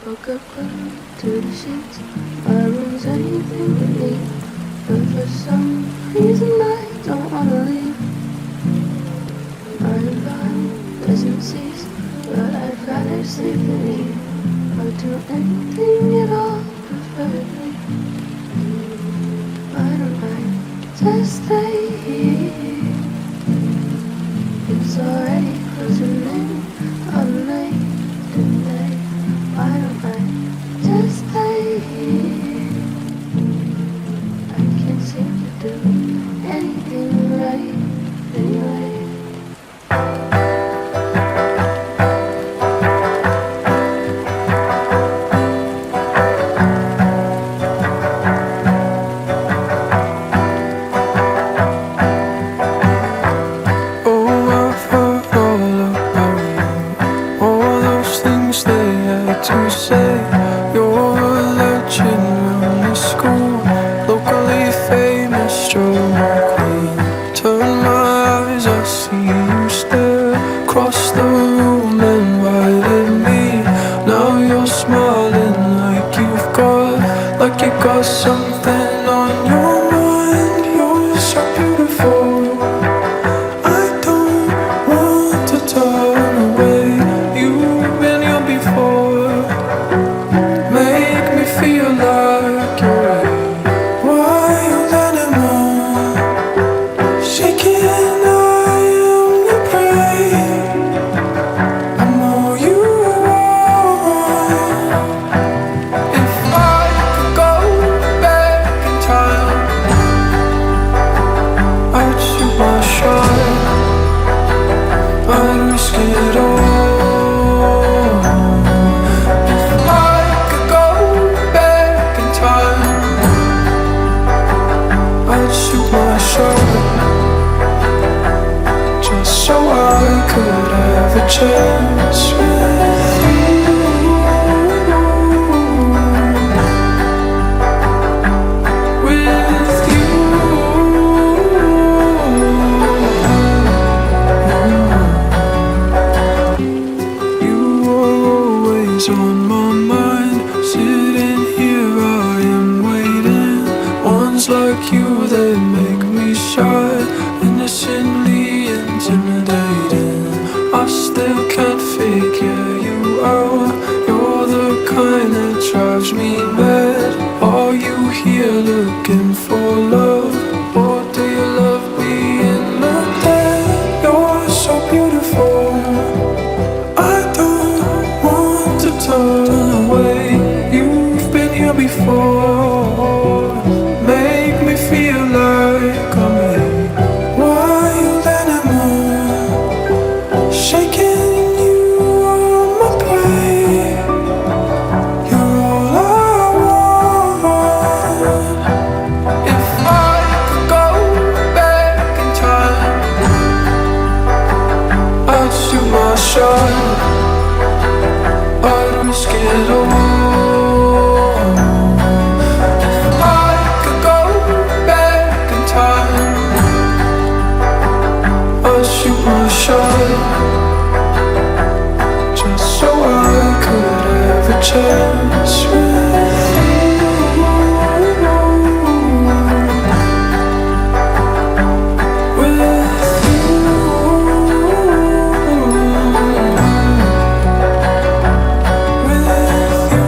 Woke up glued to the sheets. My room's anything but neat, but for some reason I don't wanna leave. My mind doesn't cease, but I'd rather sleep than eat, or do anything at all preferably. Why don't I just stay here? It's already closing in on the night today. Why don't I just stay here? I can't seem to do anything right anyway. To say you're a legend around the school, locally famous drama queen. Turn my eyes, I see you stare across the room and right at me. Now you're smiling like you got something on your mind. You're so beautiful, I don't want to turn away. You've been here before. Make me feel like you're a wild animal, shaking. I am the prey. I'm all you want. If I could go back in time, I'd shoot my shot. I'd risk it all. Just so I could have a chance with you. With you. You are always on my mind. Sitting here, I am waiting. Ones like you, they make me shy. Innocently intimidating, I still can't figure you out. You're the kind that drives me mad. Are you here looking for love, or do you love being looked at? You're so beautiful, I don't want to turn away. You've been here before. Make me feel like I'm a wild animal, shaking. You are my prey. You're all I want. If I could go back in time, I'd shoot my shot. I'd risk it all. Just so I could have a chance with you. With you. With you.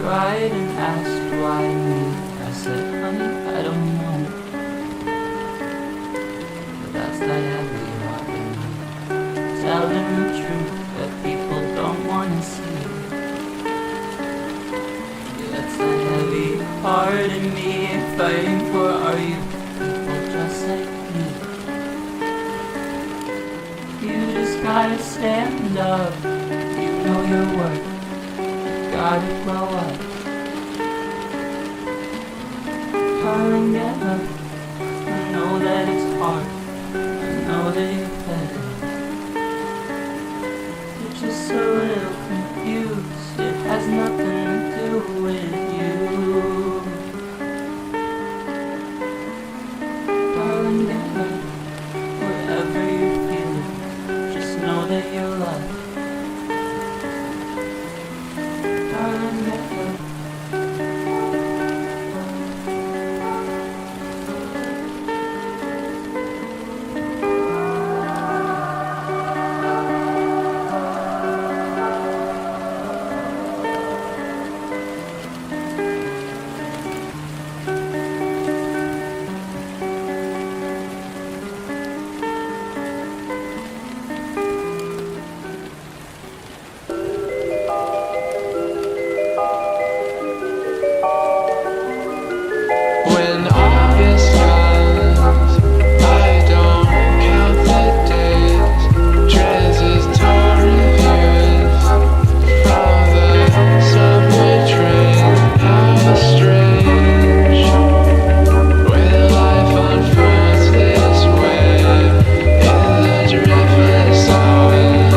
cried and asked why me. I said, honey, I don't know. But that's that heavy heart in me, telling the truth that people don't wanna see. Yeah, it's that heavy heart in me, fighting for our youth, people just like me. You just gotta stand up, you know your worth, gotta grow up. Darling, get up, I know that it's hard, I know that you're better. You're just a little confused, it has nothing to do with you. Darling, get up, whatever you're feeling, just know that you're loved. Darling, get up. When August comes, I don't count the days. Transitory views from the subway train. How strange when life unfolds this way. In the driftless zone,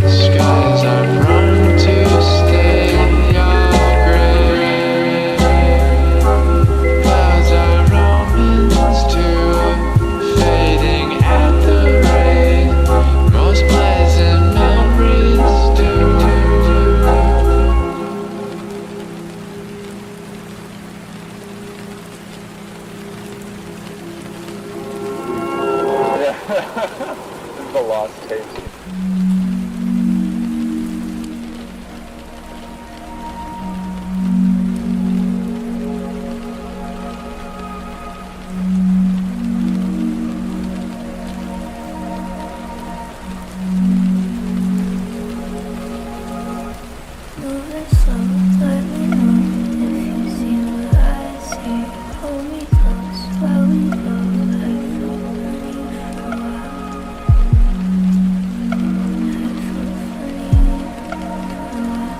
skies are prone to stay all gray. Clouds are Romans too, fading at the rate most pleasant memories do. The lost tapes. Moving slow, let me know if you see what I see. Hold me close while we go. I feel funny for a while. I feel funny for a while.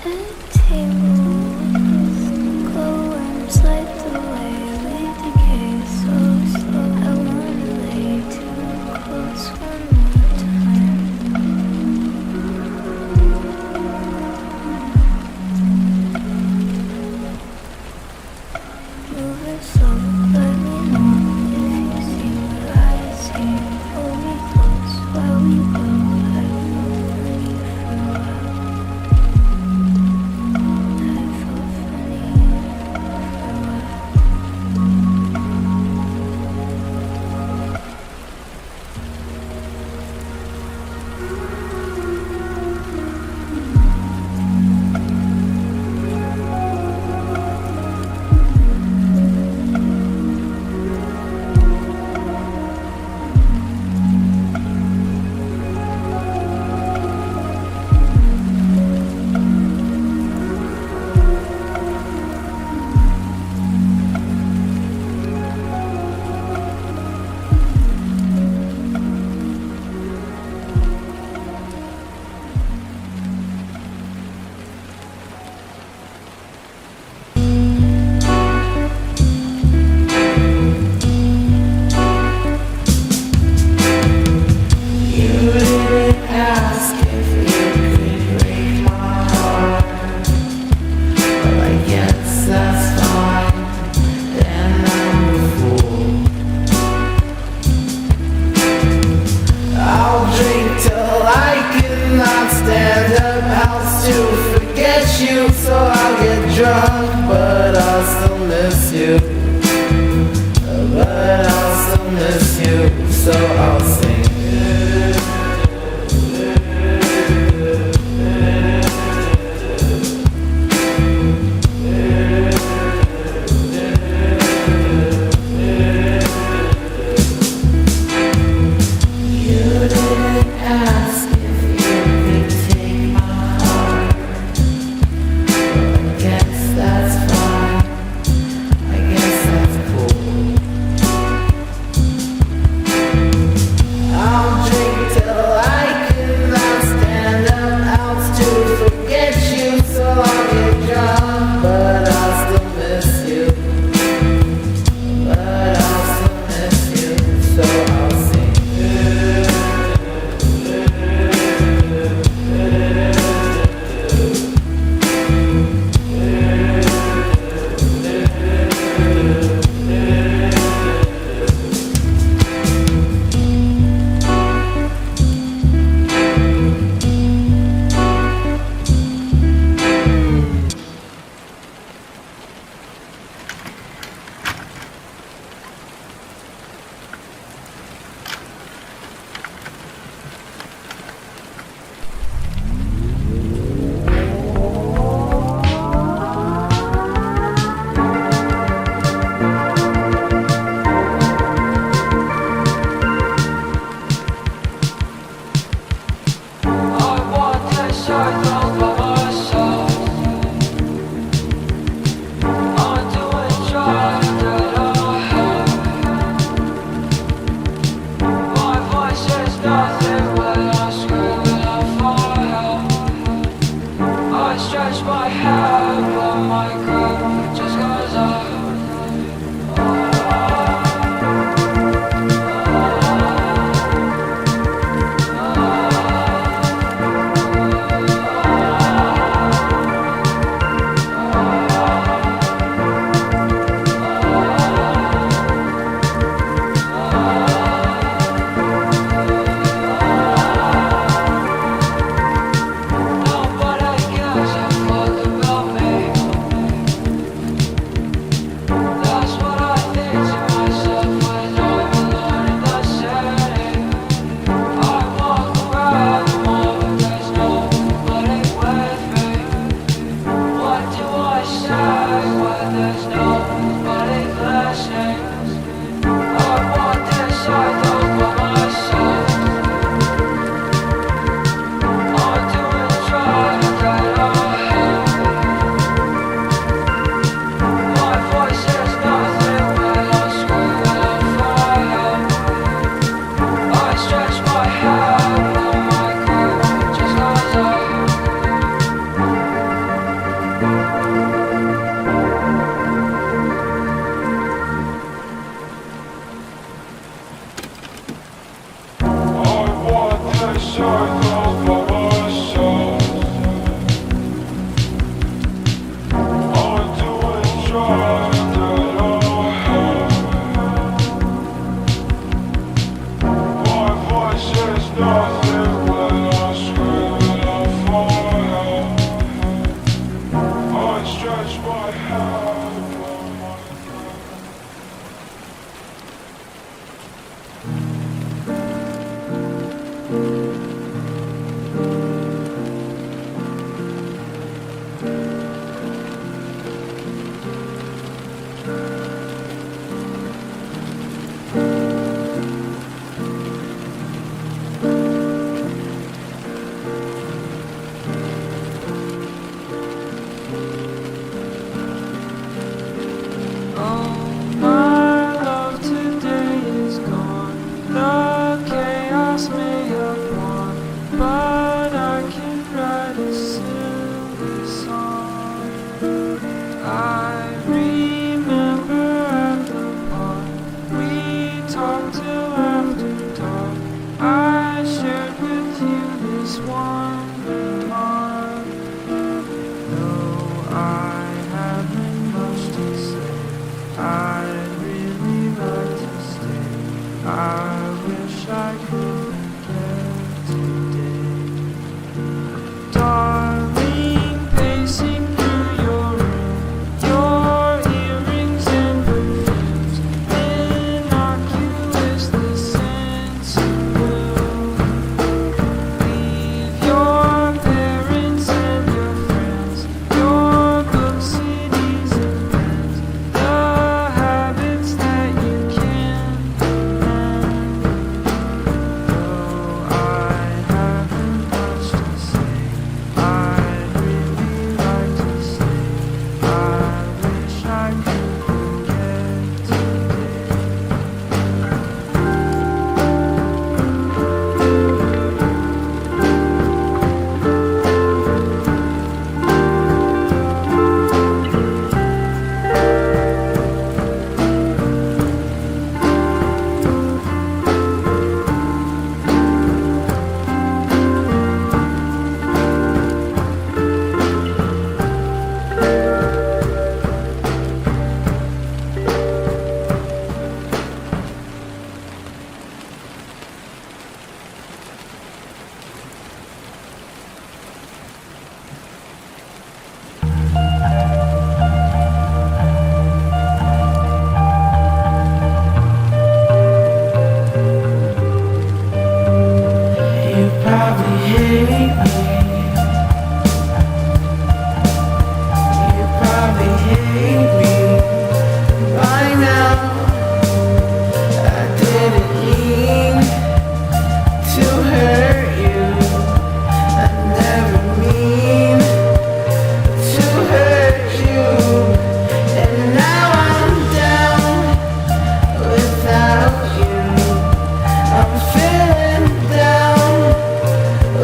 It tingles, glowworms light the way. We decay so slow. I wanna lay too close one more time. Moving slow, let me know if you see what I see. Hold me close while we go. I feel funny for a while. I feel funny for a while. drunk, but I'll still miss you. But I'll still miss you, so I'll sing.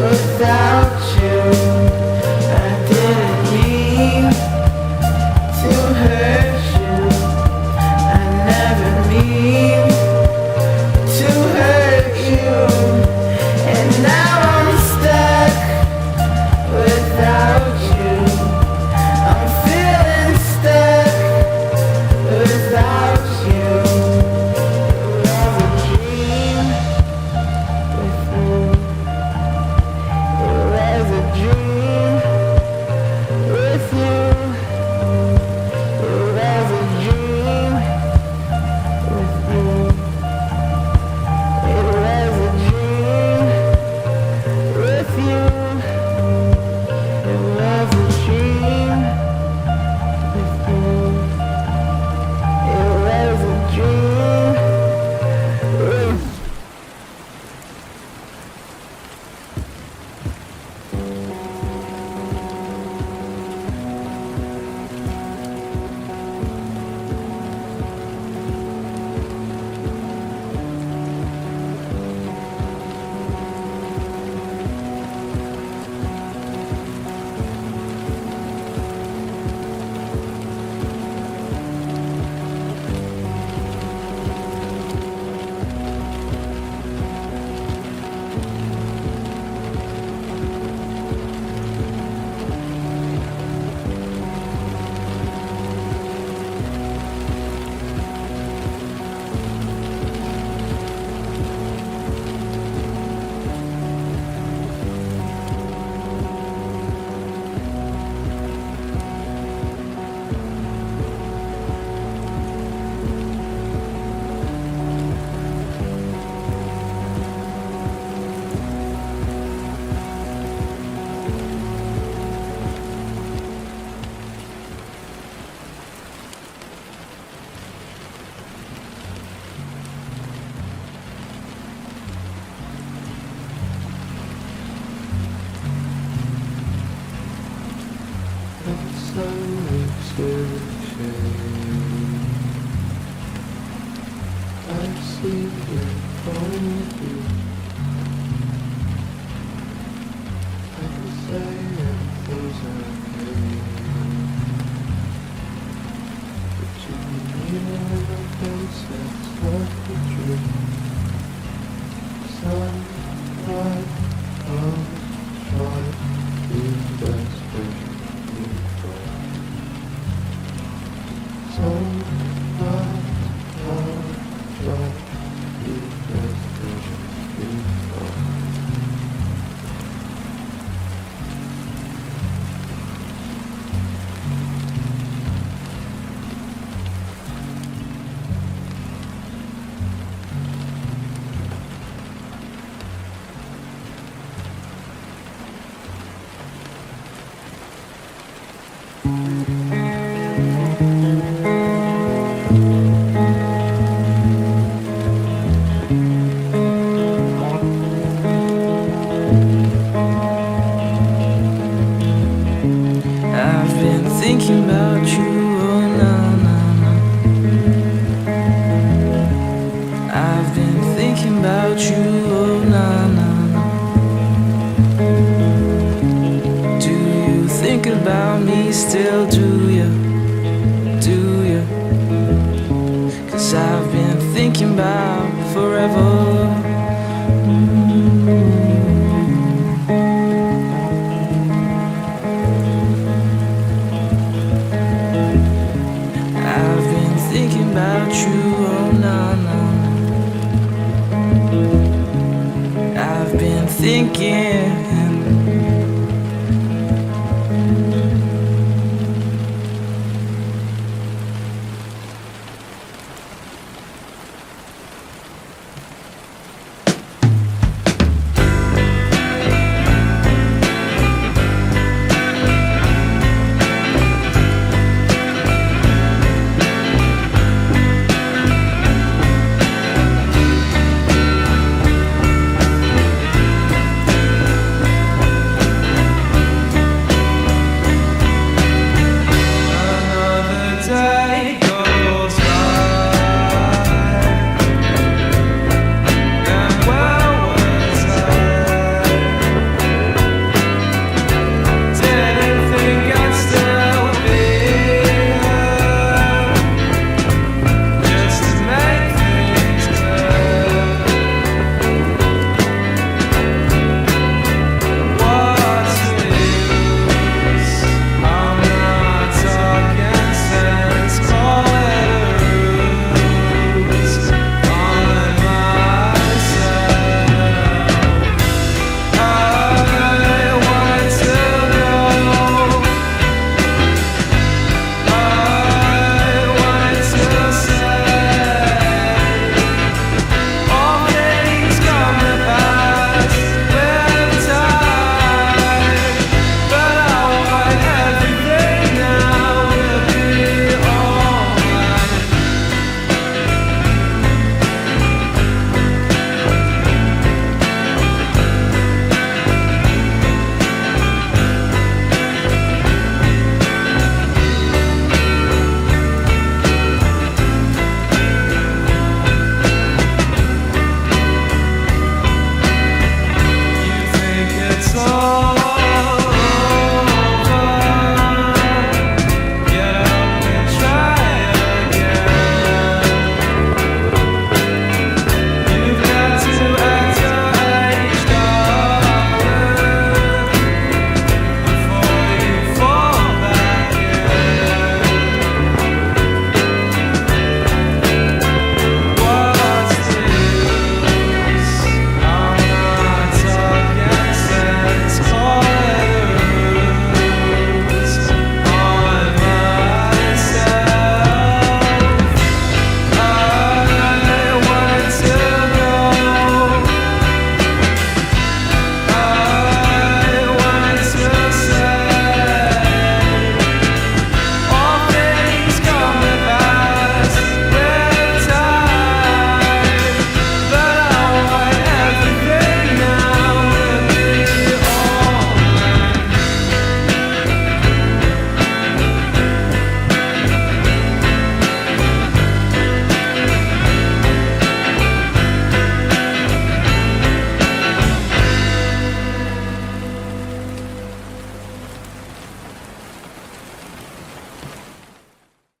Without sun makes it shade. I see you falling through. I can say everything's okay, but you need a face that's not the truth. Sunlight, I'll try to be the best version of you for. Sunlight, I'll try to be the best version of you for. I've been thinking about you, oh na na na. I've been thinking about you, oh na na na. Do you think about me still, do you? Do you? 'Cause I've been thinking about forever. I've been thinking about you, oh na na. I've been thinking